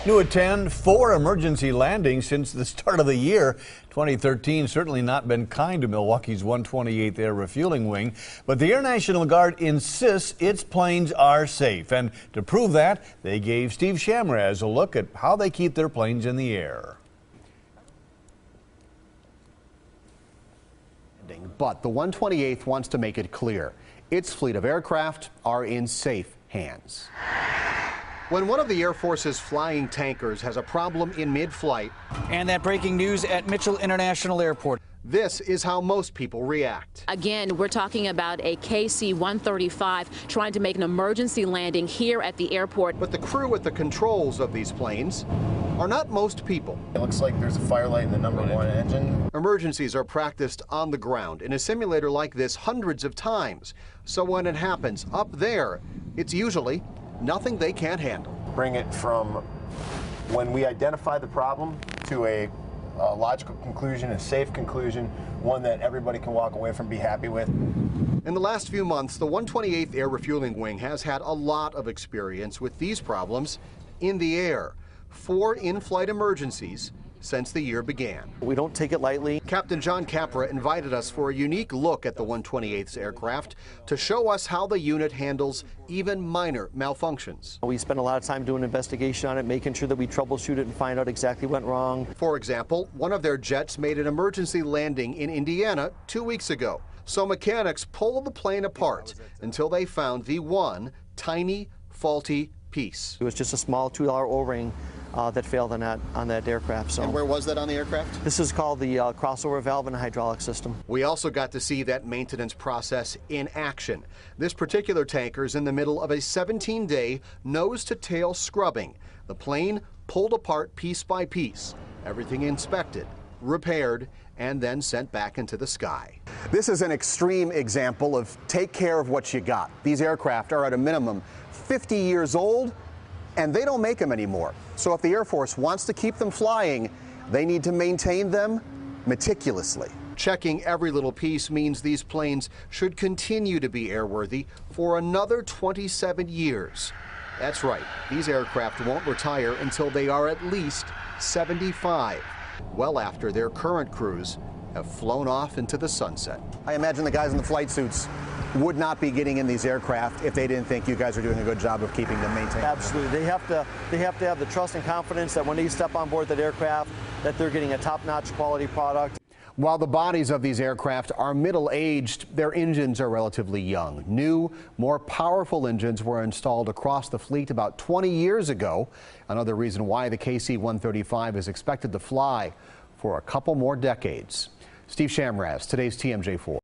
New at 10, 4 emergency landings since the start of the year. 2013 certainly not been kind to Milwaukee's 128th Air Refueling Wing, but the Air National Guard insists its planes are safe. And to prove that, they gave Steve Shamraz a look at how they keep their planes in the air. But the 128th wants to make it clear its fleet of aircraft are in safe hands. When one of the Air Force's flying tankers has a problem in mid-flight. And that breaking news at Mitchell International Airport. This is how most people react. Again, we're talking about a KC-135 trying to make an emergency landing here at the airport. But the crew at the controls of these planes are not most people. It looks like there's a fire light in the number 1 engine. Emergencies are practiced on the ground in a simulator like this hundreds of times. So when it happens up there, it's usually nothing they can't handle. Bring it from when we identify the problem to a logical conclusion, a safe conclusion, one that everybody can walk away from, be happy with. In the last few months, the 128th Air Refueling Wing has had a lot of experience with these problems in the air. 4 in-flight emergencies since the year began. We don't take it lightly. Captain John Capra invited us for a unique look at the 128th's aircraft to show us how the unit handles even minor malfunctions. We spend a lot of time doing an investigation on it, making sure that we troubleshoot it and find out exactly what went wrong. For example, one of their jets made an emergency landing in Indiana 2 weeks ago. So mechanics pulled the plane apart until they found the one tiny, faulty piece. It was just a small $2 O-ring that failed on that aircraft. So. And where was that on the aircraft? This is called the crossover valve and hydraulic system. We also got to see that maintenance process in action. This particular tanker is in the middle of a 17-day nose-to-tail scrubbing. The plane pulled apart piece by piece, everything inspected, repaired, and then sent back into the sky. This is an extreme example of take care of what you got. These aircraft are at a minimum 50 years old, and they don't make them anymore. So if the Air Force wants to keep them flying, they need to maintain them meticulously. Checking every little piece means these planes should continue to be airworthy for another 27 years. That's right, these aircraft won't retire until they are at least 75, well after their current crews have flown off into the sunset. I imagine the guys in the flight suits would not be getting in these aircraft if they didn't think you guys are doing a good job of keeping them maintained. Absolutely. They have to have the trust and confidence that when they step on board that aircraft, that they're getting a top-notch quality product. While the bodies of these aircraft are middle-aged, their engines are relatively young. New, more powerful engines were installed across the fleet about 20 years ago. Another reason why the KC-135 is expected to fly for a couple more decades. Steve Shamraz, today's TMJ4.